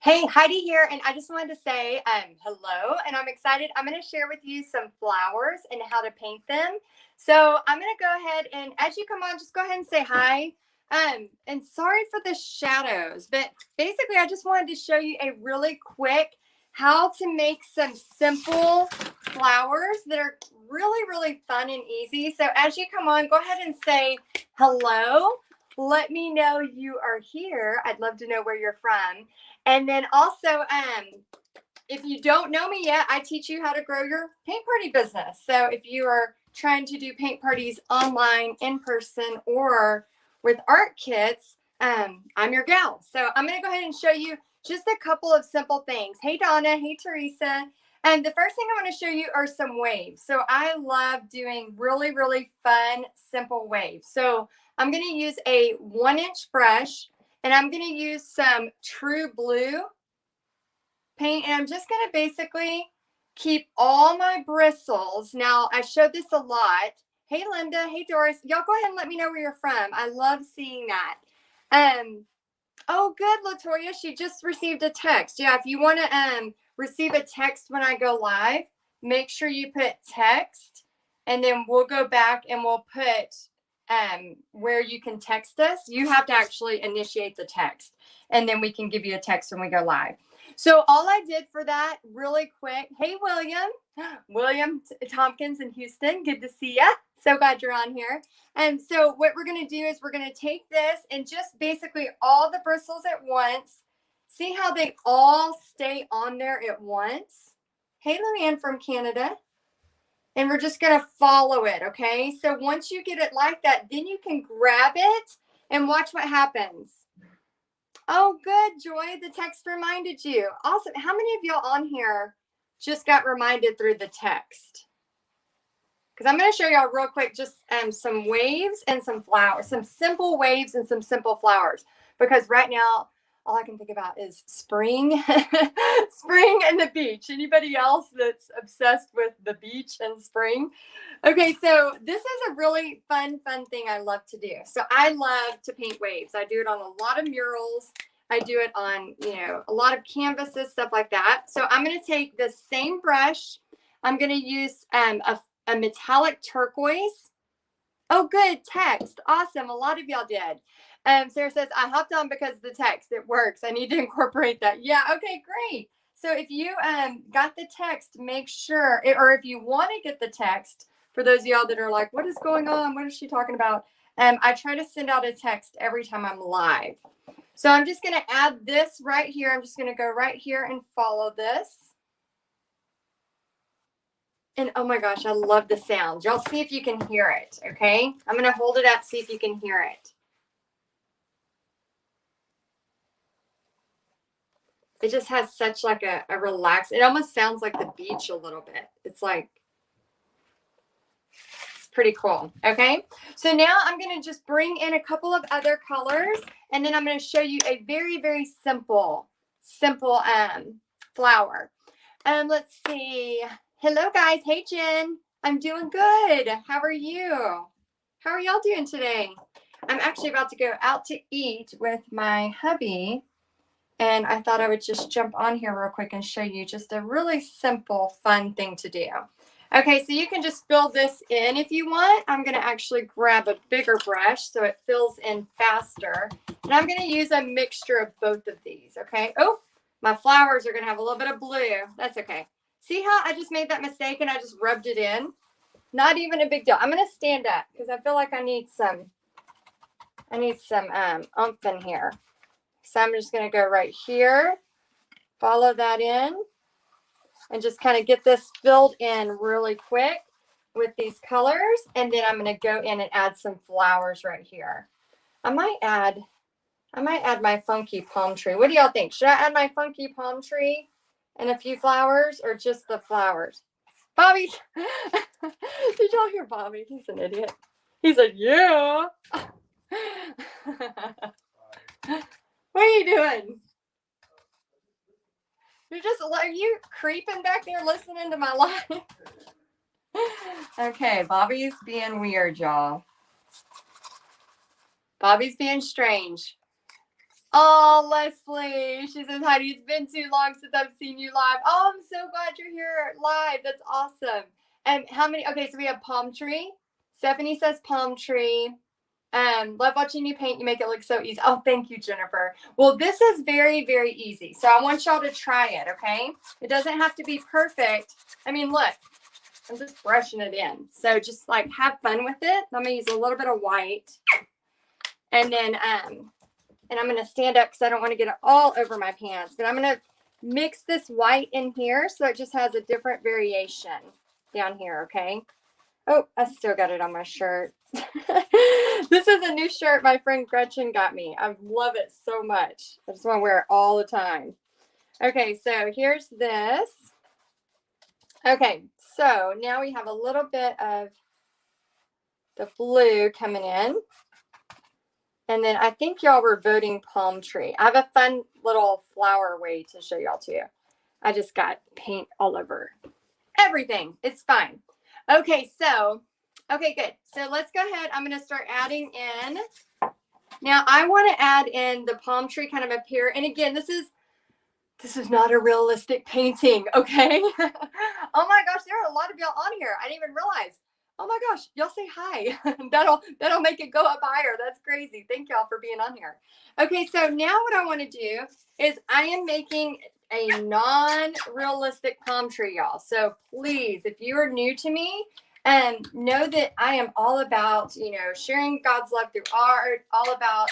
Hey, Heidi here, and I just wanted to say hello, and I'm excited. I'm going to share with you some flowers and how to paint them. So I'm going to go ahead and as you come on, just go ahead and say hi. And sorry for the shadows, but basically I just wanted to show you a really quick how to make some simple flowers that are really, really fun and easy. So as you come on, go ahead and say hello. Let me know you are here. I'd love to know where you're from. And then also, if you don't know me yet, I teach you how to grow your paint party business. So if you are trying to do paint parties online, in person, or with art kits, I'm your gal. So I'm going to go ahead and show you just a couple of simple things. Hey, Donna. Hey, Teresa. And the first thing I want to show you are some waves. So I love doing really, really fun, simple waves. So I'm going to use a 1-inch brush. And I'm going to use some True Blue paint. And I'm just going to basically keep all my bristles. Now, I show this a lot. Hey, Linda. Hey, Doris. Y'all go ahead and let me know where you're from. I love seeing that. Oh, good, Latoya. She just received a text. Yeah, if you want to receive a text when I go live, make sure you put text. And then we'll go back and we'll put where you can text us. You have to actually initiate the text, and then we can give you a text when we go live. So all I did for that really quick. Hey, William Tompkins in Houston. Good to see you. So glad you're on here. And so what we're going to do is we're going to take this and just basically all the bristles at once. See how they all stay on there at once. Hey, Luann from Canada. And we're just going to follow it, okay? So once you get it like that, then you can grab it and watch what happens. Oh, good, Joy. The text reminded you. Awesome. How many of y'all on here just got reminded through the text? Because I'm going to show y'all real quick just some waves and some flowers, some simple waves and some simple flowers. Because right now, all I can think about is spring, spring and the beach. Anybody else that's obsessed with the beach and spring? Okay, so this is a really fun thing I love to do. So I love to paint waves. I do it on a lot of murals. I do it on, a lot of canvases, stuff like that. So I'm going to take the same brush. I'm going to use a metallic turquoise. Oh, good, text. Awesome. A lot of y'all did. Sarah says, I hopped on because of the text. It works. I need to incorporate that. Yeah, okay, great. So if you got the text, make sure, or if you want to get the text, for those of y'all that are like, what is going on? What is she talking about? I try to send out a text every time I'm live. So I'm just going to add this right here. I'm just going to go right here and follow this. And oh my gosh, I love the sound. Y'all see if you can hear it, okay? I'm going to hold it up, see if you can hear it. It just has such like a relaxed, it almost sounds like the beach a little bit. It's like, it's pretty cool, okay? So now I'm going to just bring in a couple of other colors, and then I'm going to show you a very, very simple flower. Let's see. Hello, guys. Hey, Jen. I'm doing good. How are you? How are y'all doing today? I'm actually about to go out to eat with my hubby, and I thought I would just jump on here real quick and show you just a really simple, fun thing to do. Okay, so you can just fill this in if you want. I'm going to actually grab a bigger brush so it fills in faster, and I'm going to use a mixture of both of these, okay? Oh, my flowers are going to have a little bit of blue. That's okay. See how I just made that mistake and I just rubbed it in? Not even a big deal. I'm going to stand up because I feel like I need some oomph in here. So I'm just going to go right here, follow that in, and just kind of get this filled in really quick with these colors. And then I'm going to go in and add some flowers right here. I might add my funky palm tree. What do y'all think? Should I add my funky palm tree and a few flowers, or just the flowers? Bobby, did y'all hear Bobby? He's an idiot. He said, yeah. What are you doing? Are you creeping back there listening to my live? Okay, Bobby's being weird, y'all. Bobby's being strange. Oh, Leslie. She says, Heidi, it's been too long since I've seen you live. Oh, I'm so glad you're here live. That's awesome. And how many? Okay, so we have palm tree. Stephanie says palm tree. Love watching you paint. You make it look so easy. Oh, thank you, Jennifer. Well, this is very, very easy. So I want y'all to try it, okay? It doesn't have to be perfect. I mean, look, I'm just brushing it in. So just like have fun with it. I'm gonna use a little bit of white. And then and I'm gonna stand up because I don't want to get it all over my pants. But I'm gonna mix this white in here so it just has a different variation down here, okay? Oh, I still got it on my shirt. This is a new shirt my friend Gretchen got me. I love it so much. I just want to wear it all the time. Okay, so here's this. Okay, so now we have a little bit of the blue coming in. And then I think y'all were voting palm tree. I have a fun little flower way to show y'all too. I just got paint all over everything. It's fine. Okay, so, okay, good. So let's go ahead. I'm going to start adding in. Now I want to add in the palm tree kind of up here. And again, this is not a realistic painting, okay? Oh my gosh, there are a lot of y'all on here. I didn't even realize. Oh my gosh, y'all say hi. that'll make it go up higher. That's crazy. Thank y'all for being on here. Okay, so now what I want to do is I am making a non-realistic palm tree, y'all. So please, if you are new to me, know that I am all about, sharing God's love through art, all about,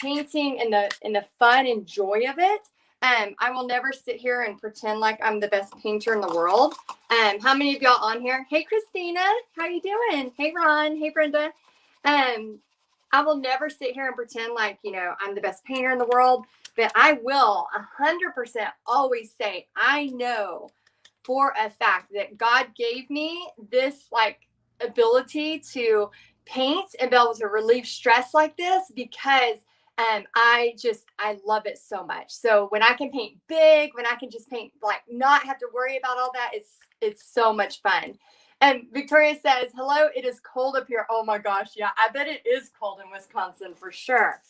painting and the fun and joy of it. I will never sit here and pretend like I'm the best painter in the world. How many of y'all on here? Hey, Christina, how you doing? Hey, Ron. Hey, Brenda. I will never sit here and pretend like, I'm the best painter in the world, but I will 100% always say, I know for a fact that God gave me this ability to paint and be able to relieve stress like this because I love it so much. So when I can paint big, when I can just paint not have to worry about all that, it's so much fun. And Victoria says, hello, it is cold up here. Oh my gosh. Yeah, I bet it is cold in Wisconsin for sure.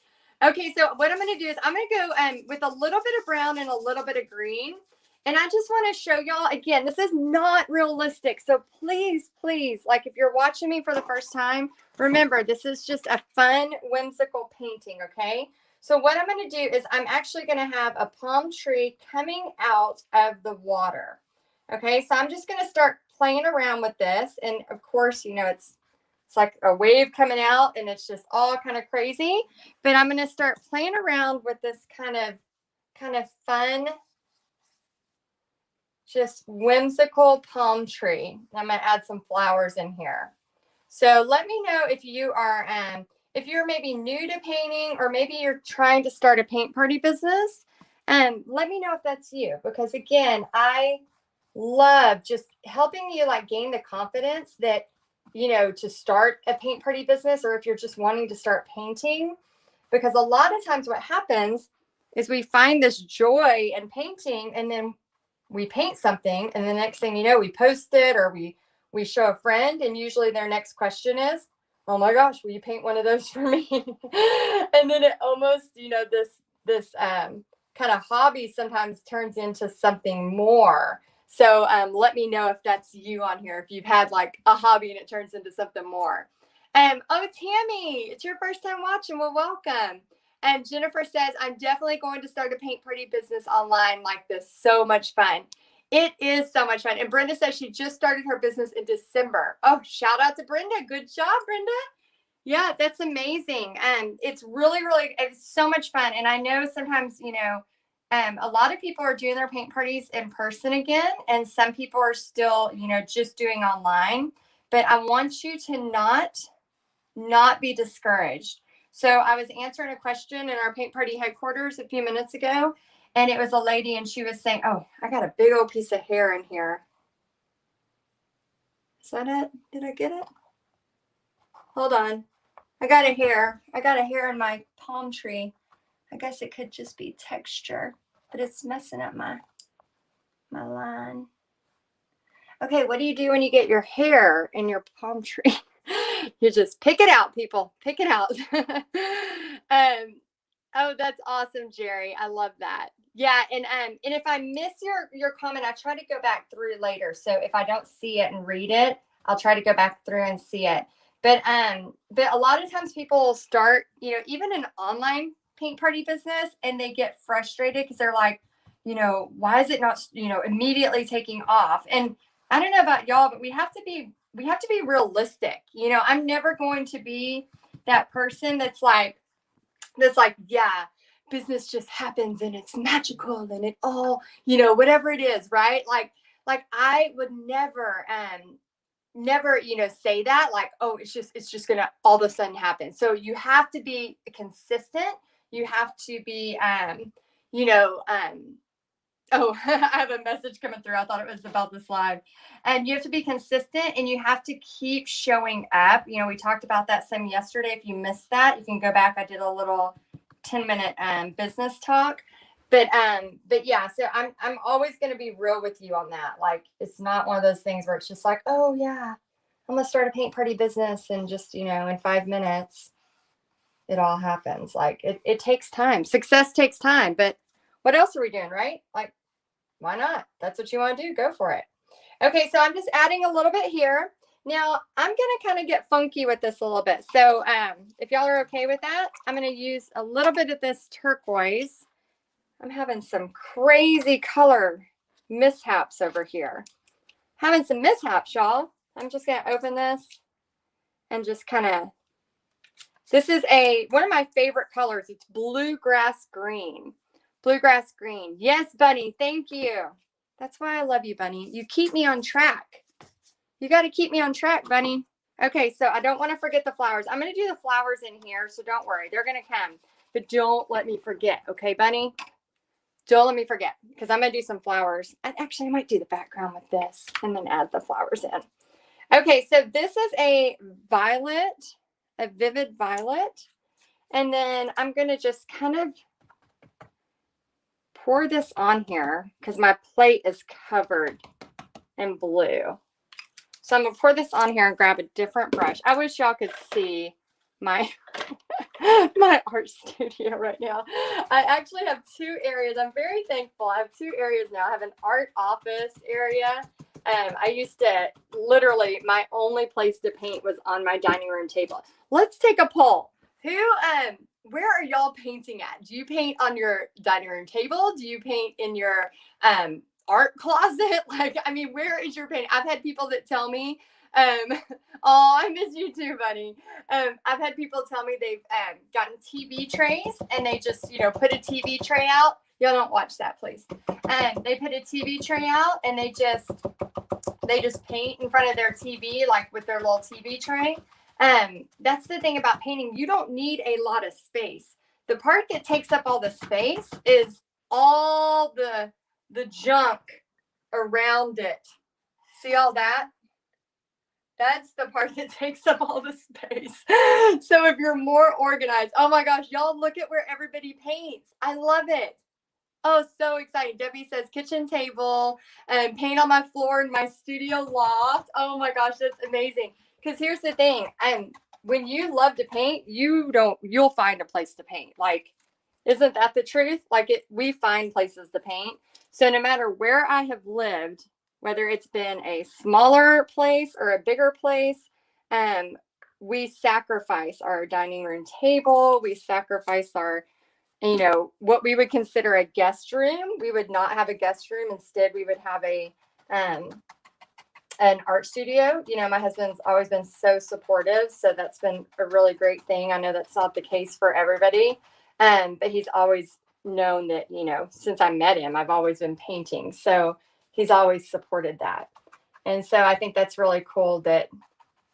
Okay, so what I'm going to do is I'm going to go with a little bit of brown and a little bit of green. And I just want to show y'all, again, this is not realistic. So please, if you're watching me for the first time, remember, this is just a fun, whimsical painting, okay? So what I'm going to do is I'm actually going to have a palm tree coming out of the water, okay? So I'm just going to start playing around with this. And of course, it's like a wave coming out and it's just all kind of crazy. But I'm going to start playing around with this kind of fun, just whimsical palm tree. I'm going to add some flowers in here. So let me know if you are, if you're maybe new to painting or maybe you're trying to start a paint party business. Let me know if that's you, because again, I love just helping you gain the confidence that, to start a paint party business, or if you're just wanting to start painting, because a lot of times what happens is we find this joy in painting and then we paint something, and the next thing you know, we post it or we show a friend, and usually their next question is, oh my gosh, will you paint one of those for me? And then it almost, this kind of hobby sometimes turns into something more. So let me know if that's you on here, if you've had a hobby and it turns into something more. Oh, Tammy, it's your first time watching. Well, welcome. And Jennifer says, I'm definitely going to start a paint party business online like this. So much fun. It is so much fun. And Brenda says she just started her business in December. Oh, shout out to Brenda. Good job, Brenda. Yeah, that's amazing. It's it's so much fun. And I know sometimes, a lot of people are doing their paint parties in person again. And some people are still, just doing online. But I want you to not be discouraged. So I was answering a question in our paint party headquarters a few minutes ago, and it was a lady, and she was saying, oh, I got a big old piece of hair in here. Is that it? Did I get it? Hold on. I got a hair in my palm tree. I guess it could just be texture, but it's messing up my line. Okay, what do you do when you get your hair in your palm tree? You just pick it out, people. Pick it out. Oh, that's awesome, Jerry. I love that. Yeah, and if I miss your comment, I try to go back through later. So if I don't see it and read it, I'll try to go back through and see it. But a lot of times people start, even an online paint party business, and they get frustrated because they're like, why is it not, immediately taking off? And I don't know about y'all, but we have to be realistic. I'm never going to be that person that's like, yeah, business just happens and it's magical and it all, whatever it is, right? Like I would never, say that, like, oh, it's just gonna all of a sudden happen. So you have to be consistent. You have to be, you know, oh, I have a message coming through. I thought it was about this live. And you have to be consistent and you have to keep showing up. We talked about that some yesterday. If you missed that, you can go back. I did a little 10-minute business talk. But yeah, so I'm always gonna be real with you on that. Like it's not one of those things where it's just like, oh yeah, I'm gonna start a paint party business and just, in 5 minutes it all happens. Like it takes time. Success takes time, but what else are we doing, right? Like why not? That's what you want to do. Go for it. Okay, so I'm just adding a little bit here. Now I'm going to kind of get funky with this a little bit. So if y'all are okay with that, I'm going to use a little bit of this turquoise. I'm having some crazy color mishaps over here. Having some mishaps, y'all. I'm just going to open this and just kind of, this is one of my favorite colors. It's bluegrass green. Bluegrass green. Yes, Bunny. Thank you. That's why I love you, Bunny. You keep me on track. You got to keep me on track, Bunny. Okay, so I don't want to forget the flowers. I'm going to do the flowers in here, so don't worry. They're going to come. But don't let me forget, okay, Bunny? Don't let me forget, because I'm going to do some flowers. Actually, I might do the background with this and then add the flowers in. Okay, so this is a violet, a vivid violet. And then I'm going to just kind of pour this on here because my plate is covered in blue. So I'm going to pour this on here and grab a different brush. I wish y'all could see my my art studio right now. I actually have two areas. I'm very thankful. I have two areas now. I have an art office area. I used to literally, my only place to paint was on my dining room table. Let's take a poll. Where are y'all painting at? Do you paint on your dining room table? Do you paint in your art closet? Like, I mean, where is your paint? I've had people that tell me, oh, I miss you too, buddy. I've had people tell me they've gotten TV trays and they just, put a TV tray out. Y'all don't watch that, please. They put a TV tray out and they just paint in front of their TV, like with their little TV tray. That's the thing about painting. You don't need a lot of space. The part that takes up all the space is all the junk around it. See all that? That's the part that takes up all the space. So if you're more organized, oh my gosh, y'all look at where everybody paints. I love it. Oh, so exciting. Debbie says kitchen table and paint on my floor in my studio loft. Oh my gosh, that's amazing. Because here's the thing. When you love to paint, you'll find a place to paint. Like, isn't that the truth? Like we find places to paint. So no matter where I have lived, whether it's been a smaller place or a bigger place, we sacrifice our dining room table. We sacrifice our, what we would consider a guest room. We would not have a guest room. Instead, we would have an art studio. My husband's always been so supportive. So that's been a really great thing. I know that's not the case for everybody. But he's always known that, since I met him, I've always been painting. So he's always supported that. And so I think that's really cool that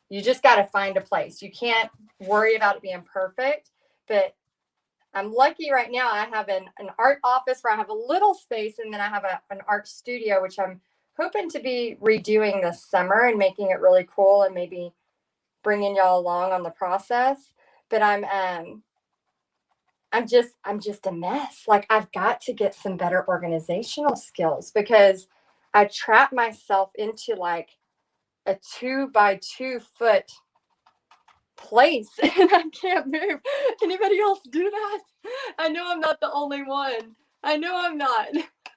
you just got to find a place. You can't worry about it being perfect, but I'm lucky right now. I have an art office where I have a little space, and then I have an art studio, which I'm hoping to be redoing this summer and making it really cool and maybe bringing y'all along on the process. But I'm just a mess. Like I've got to get some better organizational skills because I trap myself into like a 2 by 2 foot place and I can't move. Anybody else do that? I know I'm not the only one. I know I'm not.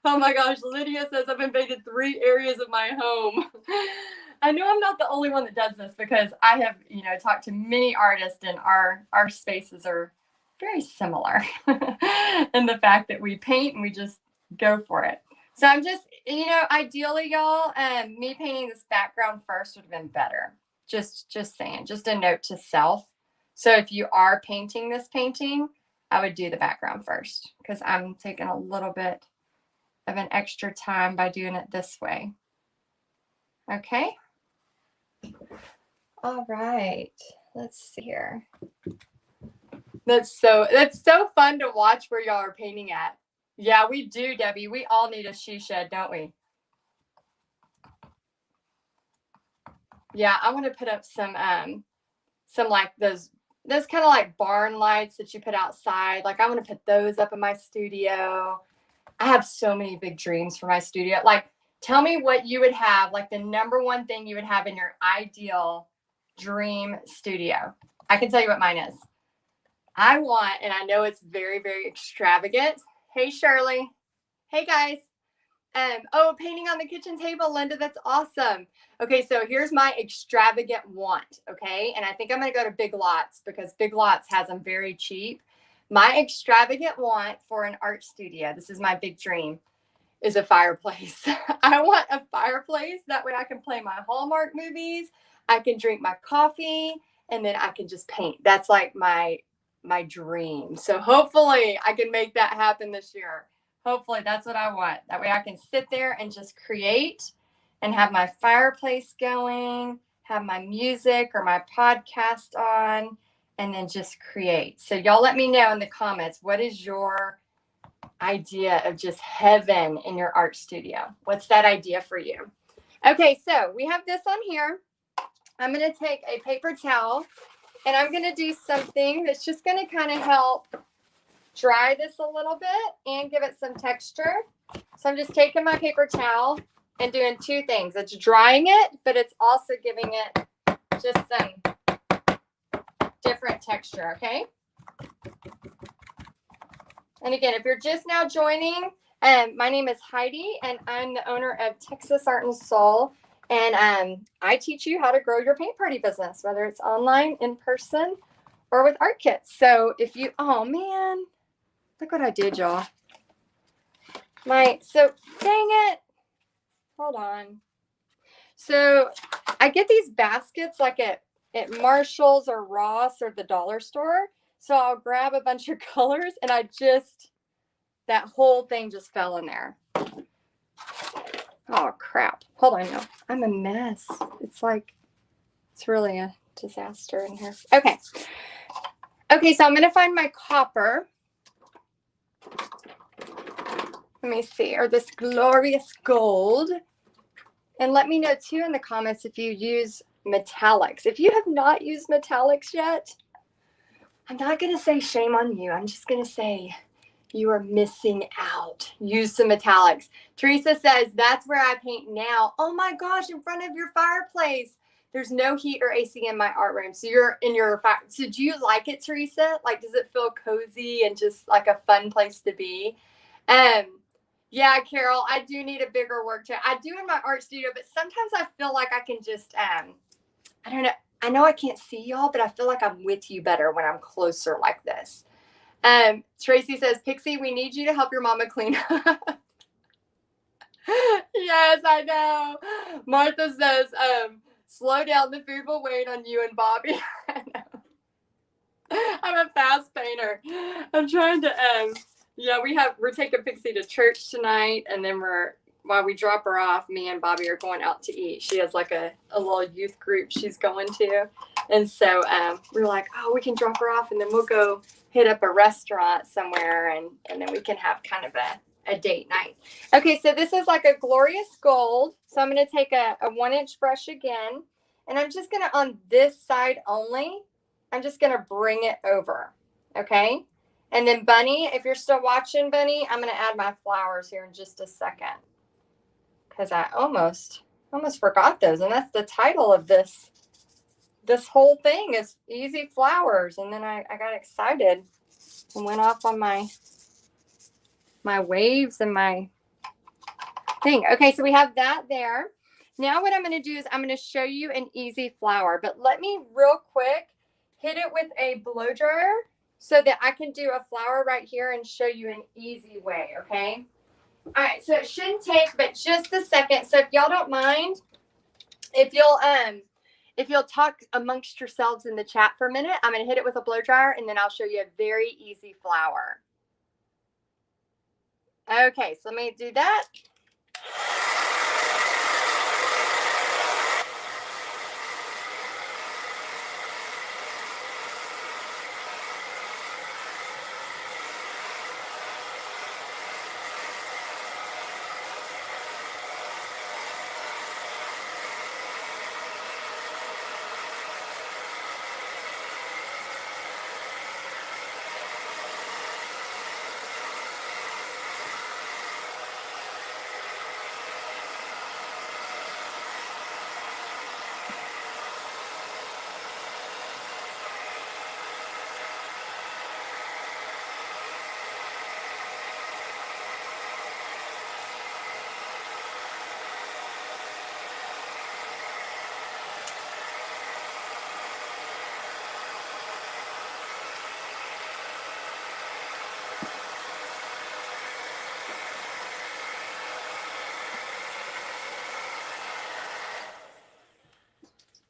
Oh my gosh, Lydia says I've invaded 3 areas of my home. I know I'm not the only one that does this because I have, talked to many artists and our spaces are very similar in the fact that we paint and we just go for it. So I'm just, ideally, y'all, me painting this background first would have been better. Just saying, just a note to self. So if you are painting this painting, I would do the background first because I'm taking a little bit of an extra time by doing it this way. Okay. All right. Let's see here. That's so fun to watch where y'all are painting at. Yeah, we do, Debbie. We all need a she shed, don't we? Yeah, I want to put up some like those kind of like barn lights that you put outside. Like I want to put those up in my studio. I have so many big dreams for my studio. Like, tell me what you would have, like the number one thing you would have in your ideal dream studio. I can tell you what mine is. I want, and I know it's very, very extravagant. Hey, Shirley. Hey, guys. Painting on the kitchen table, Linda, that's awesome. Okay, so here's my extravagant want, okay? And I think I'm going to go to Big Lots because Big Lots has them very cheap. My extravagant want for an art studio, this is my big dream, is a fireplace. I want a fireplace. That way I can play my Hallmark movies, I can drink my coffee, and then I can just paint. That's like my dream. So hopefully I can make that happen this year. Hopefully that's what I want. That way I can sit there and just create and have my fireplace going, have my music or my podcast on, and then just create. So y'all let me know in the comments, what is your idea of just heaven in your art studio? What's that idea for you? Okay, so we have this on here. I'm going to take a paper towel and I'm going to do something that's just going to kind of help dry this a little bit and give it some texture. So I'm just taking my paper towel and doing 2 things. It's drying it, but it's also giving it just some different texture, okay? And again, if you're just now joining, my name is Heidi, and I'm the owner of Texas Art and Soul. And I teach you how to grow your paint party business, whether it's online, in person, or with art kits. So if you, oh man, look what I did, y'all. So dang it. Hold on. So I get these baskets like at Marshall's or Ross or the dollar store. So I'll grab a bunch of colors and that whole thing just fell in there. Oh, crap. Hold on. No, I'm a mess. It's really a disaster in here. Okay. Okay, so I'm going to find my copper. Let me see. Or this glorious gold. And let me know, too, in the comments if you use metallics. If you have not used metallics yet, I'm not going to say shame on you. I'm just going to say you are missing out. Use some metallics. Teresa says, that's where I paint now. Oh my gosh, in front of your fireplace. There's no heat or AC in my art room. So you're in your fire. So do you like it, Teresa? Like, does it feel cozy and just like a fun place to be? Yeah, Carol, I do need a bigger work chair. I do in my art studio, but sometimes I feel like I can just, I don't know. I know I can't see y'all, but I feel like I'm with you better when I'm closer like this. Tracy says, Pixie, we need you to help your mama clean up. Yes, I know. Martha says, slow down, the food will wait on you and Bobby. I know. I'm a fast painter. I'm trying to, yeah, we're taking Pixie to church tonight, and then while we drop her off, me and Bobby are going out to eat. She has like a little youth group she's going to. And so we're like, oh, we can drop her off and then we'll go hit up a restaurant somewhere and then we can have kind of a date night. Okay, so this is like a glorious gold. So I'm going to take a 1-inch brush again. And I'm just going to, on this side only, I'm just going to bring it over. Okay. And then Bunny, if you're still watching, Bunny, I'm going to add my flowers here in just a second. Because I almost forgot those. And that's the title of this this whole thing is easy flowers. And then I got excited and went off on my waves and my thing. Okay, so we have that there. Now what I'm going to do is I'm going to show you an easy flower, but let me real quick hit it with a blow dryer so that I can do a flower right here and show you an easy way, okay? All right, so it shouldn't take but just a second. So if y'all don't mind, if you'll talk amongst yourselves in the chat for a minute, I'm going to hit it with a blow dryer and then I'll show you a very easy flower. Okay, so let me do that.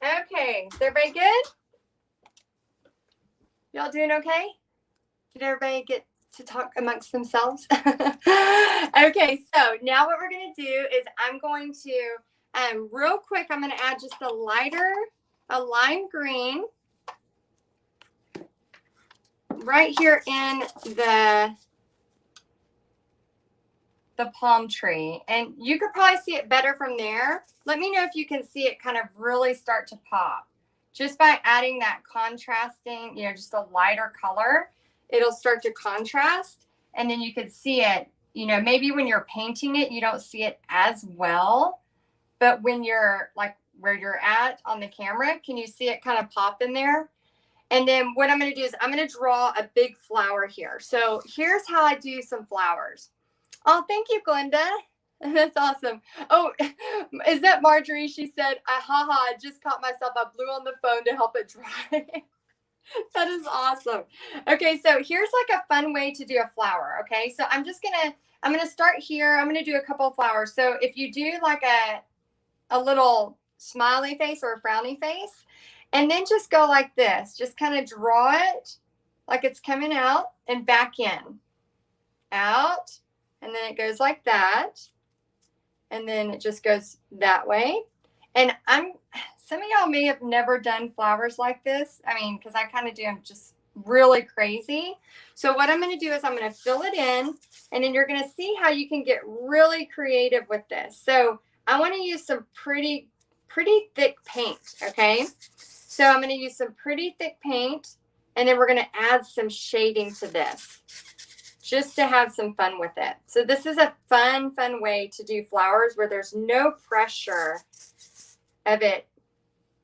Okay, is everybody good? Y'all doing okay? Did everybody get to talk amongst themselves? Okay, so now what we're going to do is I'm going to, real quick, I'm going to add just a lime green right here in the palm tree. And you could probably see it better from there. Let me know if you can see it kind of really start to pop. Just by adding that contrasting, just a lighter color, it'll start to contrast. And then you could see it, maybe when you're painting it, you don't see it as well. But when you're like where you're at on the camera, can you see it kind of pop in there? And then what I'm going to do is I'm going to draw a big flower here. So here's how I do some flowers. Oh, thank you, Glenda. That's awesome. Oh, is that Marjorie? She said, I just caught myself. I blew on the phone to help it dry. That is awesome. Okay, so here's like a fun way to do a flower. Okay, so I'm going to start here. I'm going to do a couple of flowers. So if you do like a little smiley face or a frowny face, and then just go like this, just kind of draw it like it's coming out and back in, out. And then it goes like that. And then it just goes that way. And some of y'all may have never done flowers like this. I mean, because I kind of do them just really crazy. So what I'm going to do is I'm going to fill it in. And then you're going to see how you can get really creative with this. So I want to use some pretty thick paint. Okay. So I'm going to use some pretty thick paint. And then we're going to add some shading to this, just to have some fun with it. So this is a fun way to do flowers where there's no pressure of it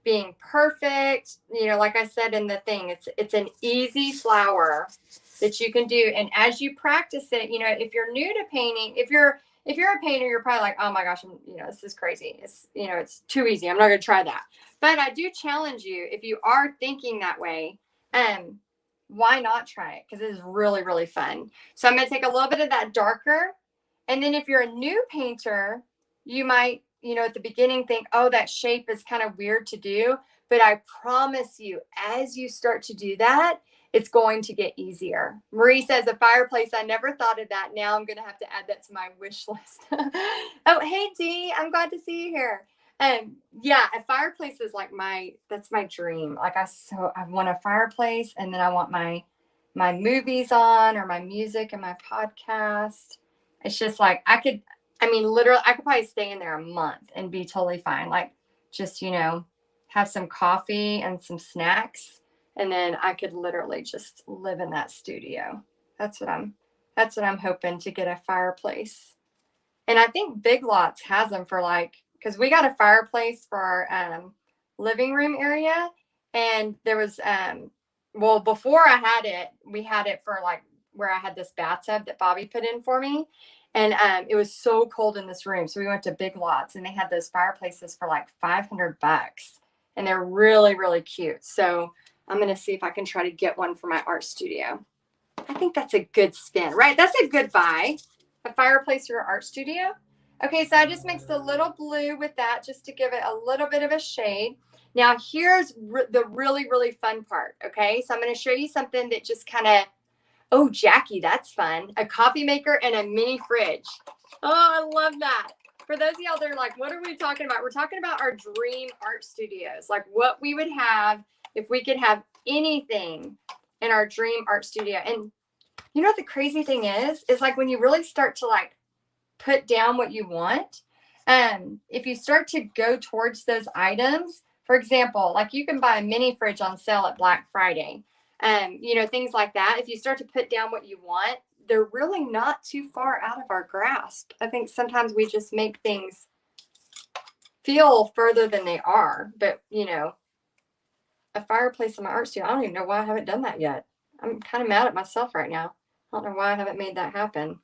being perfect. Like I said in the thing, it's an easy flower that you can do. And as you practice it, if you're new to painting, if you're a painter, you're probably like, oh my gosh, this is crazy. It's too easy. I'm not going to try that. But I do challenge you, if you are thinking that way, why not try it? Because it is really, really fun. So I'm going to take a little bit of that darker. And then if you're a new painter, you might, at the beginning think, oh, that shape is kind of weird to do. But I promise you, as you start to do that, it's going to get easier. Marie says, a fireplace. I never thought of that. Now I'm going to have to add that to my wish list. Oh, hey, Dee. I'm glad to see you here. Yeah, a fireplace is like that's my dream. Like I want a fireplace, and then I want my movies on, or my music and my podcast. It's just like literally I could probably stay in there a month and be totally fine. Like just, have some coffee and some snacks, and then I could literally just live in that studio. That's what I'm hoping to get, a fireplace. And I think Big Lots has them for because we got a fireplace for our living room area, And there was, well, before I had it, we had it for like where I had this bathtub that Bobby put in for me. And it was so cold in this room. So we went to Big Lots and they had those fireplaces for like $500. And they're really, really cute. So I'm going to see if I can try to get one for my art studio. I think that's a good spin, right? That's a good buy. A fireplace for your art studio. Okay, so I just mixed a little blue with that just to give it a little bit of a shade. Now here's the really, really fun part, okay? So I'm going to show you something that just kind of, oh, Jackie, that's fun. A coffee maker and a mini fridge. Oh, I love that. For those of y'all that are like, what are we talking about? We're talking about our dream art studios, like what we would have if we could have anything in our dream art studio. And you know what the crazy thing is like when you really start to like put down what you want, if you start to go towards those items, for example, like you can buy a mini fridge on sale at Black Friday, you know, things like that. If you start to put down what you want, they're really not too far out of our grasp. I think sometimes we just make things feel further than they are. But, you know, a fireplace in my art studio, I don't even know why I haven't done that yet. I'm kind of mad at myself right now. I don't know why I haven't made that happen.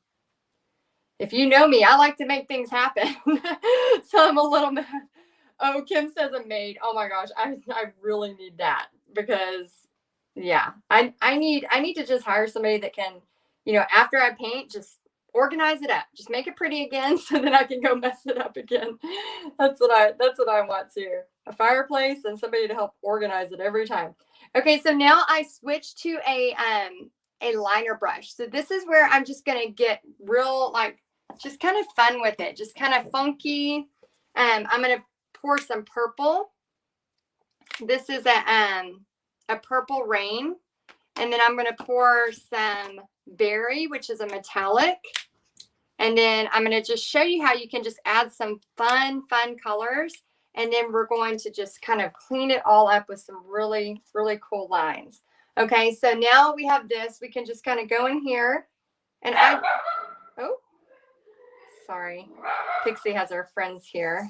If you know me, I like to make things happen. So I'm a little mad. Oh, Kim says a maid. Oh my gosh, I really need that because yeah, I need to just hire somebody that can, you know, after I paint, just organize it up, just make it pretty again, so that I can go mess it up again. That's what I want to. A fireplace and somebody to help organize it every time. Okay, so now I switched to a liner brush. So this is where I'm just gonna get real, like, just kind of fun with it, just kind of funky. I'm gonna pour some purple. This is a purple rain. And then I'm going to pour some berry, which is a metallic. And then I'm going to just show you how you can just add some fun colors. And then we're going to just kind of clean it all up with some really, really cool lines. Okay, so now we have this. We can just kind of go in here and oh, sorry. Pixie has her friends here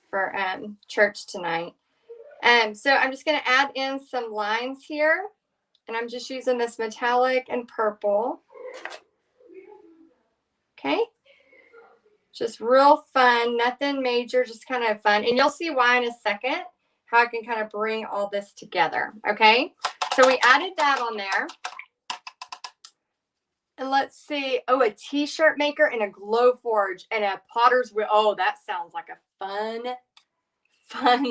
for church tonight. So I'm just going to add in some lines here. And I'm just using this metallic and purple. Okay. Just real fun, nothing major, just kind of fun. And you'll see why in a second, how I can kind of bring all this together. Okay. So we added that on there. And let's see. Oh, a t-shirt maker and a glow forge and a potter's wheel. Oh, that sounds like a fun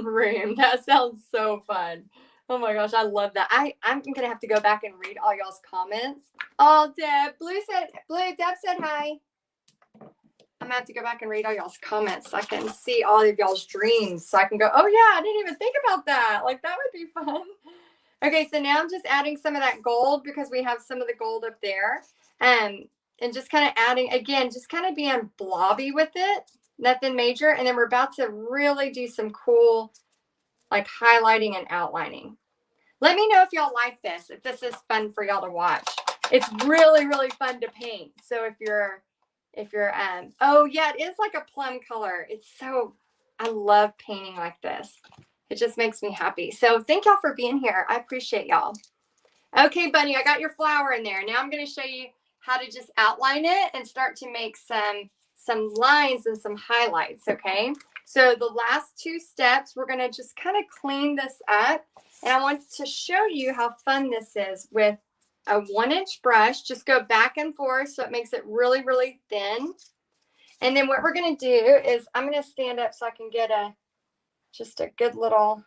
room. That sounds so fun. Oh my gosh, I love that. I'm gonna have to go back and read all y'all's comments. Oh, Deb, Deb said hi. I'm gonna have to go back and read all y'all's comments so I can see all of y'all's dreams. So I can go, oh yeah, I didn't even think about that. Like that would be fun. Okay, so now I'm just adding some of that gold because we have some of the gold up there. And just kind of adding, again, just kind of being blobby with it. Nothing major. And then we're about to really do some cool, like highlighting and outlining. Let me know if y'all like this, if this is fun for y'all to watch. It's really, really fun to paint. So if you're, oh yeah, it is like a plum color. It's so, I love painting like this. It just makes me happy. So thank y'all for being here. I appreciate y'all. Okay, Bunny, I got your flower in there. Now I'm going to show you how to just outline it and start to make some lines and some highlights, okay? So the last two steps, we're going to just kind of clean this up. And I want to show you how fun this is with a 1-inch brush. Just go back and forth so it makes it really, really thin. And then what we're going to do is I'm going to stand up so I can get just a good little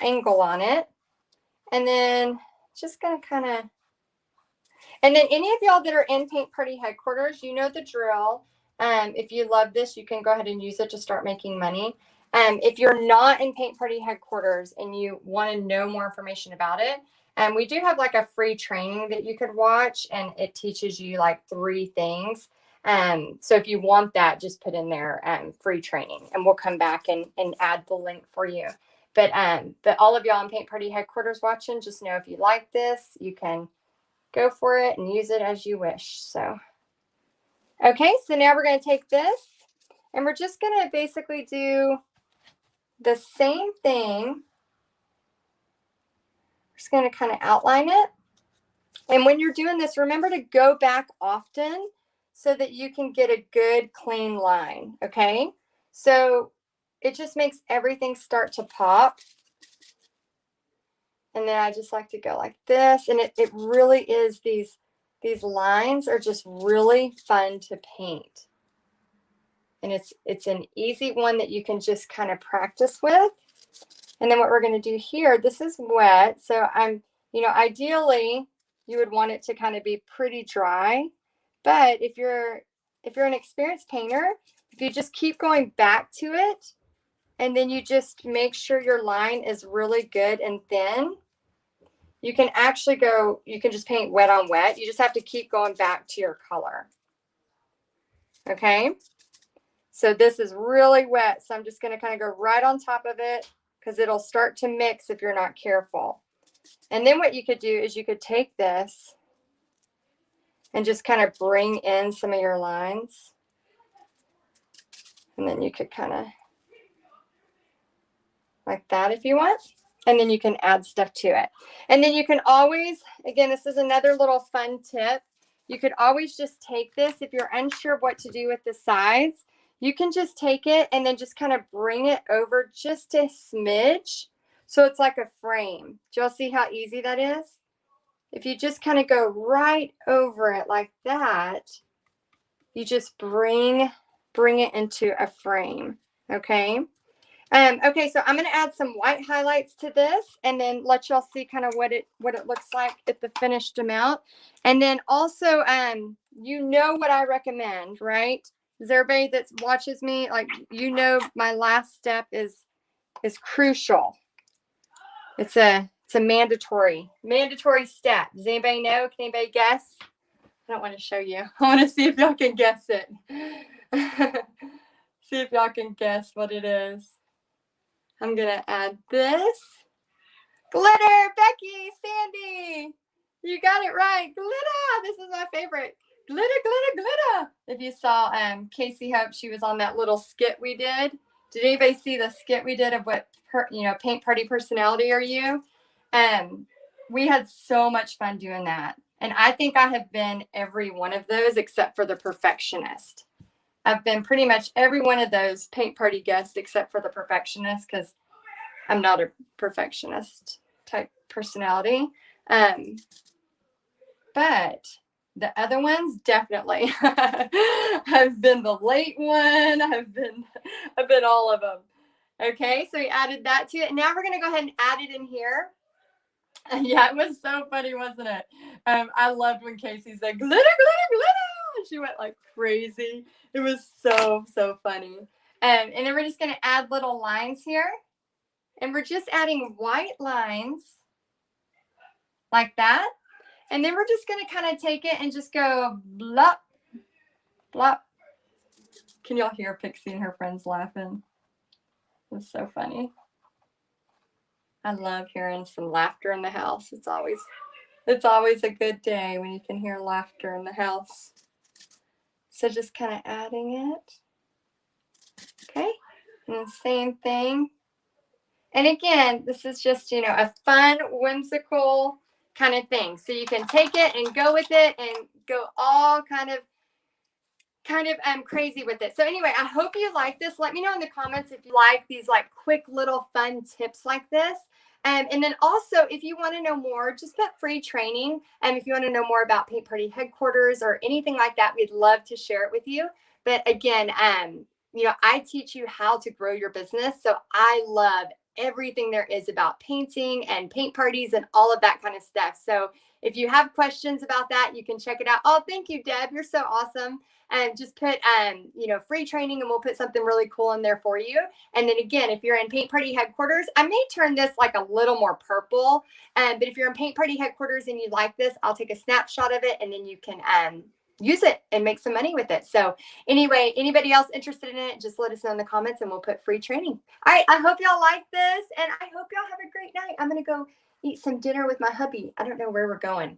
angle on it. And then just going to kind of, and then any of y'all that are in Paint Party headquarters, you know the drill. If you love this, you can go ahead and use it to start making money. If you're not in Paint Party headquarters and you want to know more information about it, we do have like a free training that you could watch, and it teaches you like 3 things. So if you want that, just put in there free training, and we'll come back and add the link for you. But all of y'all in Paint Party headquarters watching, just know if you like this, you can go for it and use it as you wish. So, okay, so now we're going to take this and we're just going to basically do the same thing. Just going to kind of outline it. And when you're doing this, remember to go back often so that you can get a good clean line, okay? So it just makes everything start to pop. And then I just like to go like this. And it really is, these lines are just really fun to paint. And it's an easy one that you can just kind of practice with. And then what we're going to do here, this is wet. So ideally you would want it to kind of be pretty dry. But if you're an experienced painter, if you just keep going back to it, and then you just make sure your line is really good and thin, you can actually you can just paint wet on wet. You just have to keep going back to your color. Okay. So this is really wet. So I'm just going to kind of go right on top of it because it'll start to mix if you're not careful. And then what you could do is you could take this and just kind of bring in some of your lines. And then you could kind of like that if you want. And then you can add stuff to it. And then you can always, again, this is another little fun tip. You could always just take this if you're unsure of what to do with the sides. You can just take it and then just kind of bring it over just a smidge. So it's like a frame. Do y'all see how easy that is? If you just kind of go right over it like that, you just bring it into a frame. Okay. Okay, so I'm going to add some white highlights to this and then let y'all see kind of what it looks like at the finished amount. And then also, you know what I recommend, right? Is everybody that watches me, like, my last step is crucial. It's a mandatory step. Does anybody know? Can anybody guess? I don't want to show you. I want to see if y'all can guess it. See if y'all can guess what it is. I'm going to add this. Glitter, Becky, Sandy. You got it right. Glitter. This is my favorite. Glitter, glitter, glitter. If you saw Casey Hope, she was on that little skit we did. Did anybody see the skit we did of what, paint party personality are you? We had so much fun doing that. And I think I have been every one of those except for the perfectionist. I've been pretty much every one of those paint party guests except for the perfectionist because I'm not a perfectionist type personality. But the other ones definitely. I've been the late one. I've been all of them. Okay, so we added that to it. Now we're going to go ahead and add it in here. Yeah, it was so funny, wasn't it? I loved when Casey said, glitter, glitter, glitter. She went like crazy. It was so funny. And then we're just going to add little lines here. And we're just adding white lines like that. And then we're just going to kind of take it and just go blop, blop. Can y'all hear Pixie and her friends laughing? It's so funny. I love hearing some laughter in the house. It's always a good day when you can hear laughter in the house. So just kind of adding it. Okay. And the same thing. And again, this is just, a fun, whimsical kind of thing. So you can take it and go with it and go all kind of crazy with it. So anyway, I hope you like this. Let me know in the comments if you like these like quick little fun tips like this. And then also, if you want to know more, just put free training. And if you want to know more about Paint Party Headquarters or anything like that, we'd love to share it with you. But again, I teach you how to grow your business. So I love everything there is about painting and paint parties and all of that kind of stuff. So if you have questions about that, you can check it out. Oh, thank you, Deb. You're so awesome. And just put, free training, and we'll put something really cool in there for you. And then again, if you're in Paint Party Headquarters, I may turn this like a little more purple. But if you're in Paint Party Headquarters and you like this, I'll take a snapshot of it, and then you can use it and make some money with it. So anyway, anybody else interested in it, just let us know in the comments and we'll put free training. All right. I hope y'all like this, and I hope y'all have a great night. I'm going to go eat some dinner with my hubby. I don't know where we're going.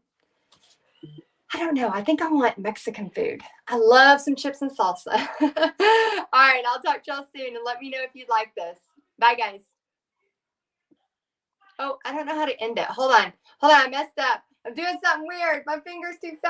I don't know. I think I want Mexican food. I love some chips and salsa. All right. I'll talk to y'all soon, and let me know if you like this. Bye, guys. Oh, I don't know how to end it. Hold on. I messed up. I'm doing something weird. My finger's too fast.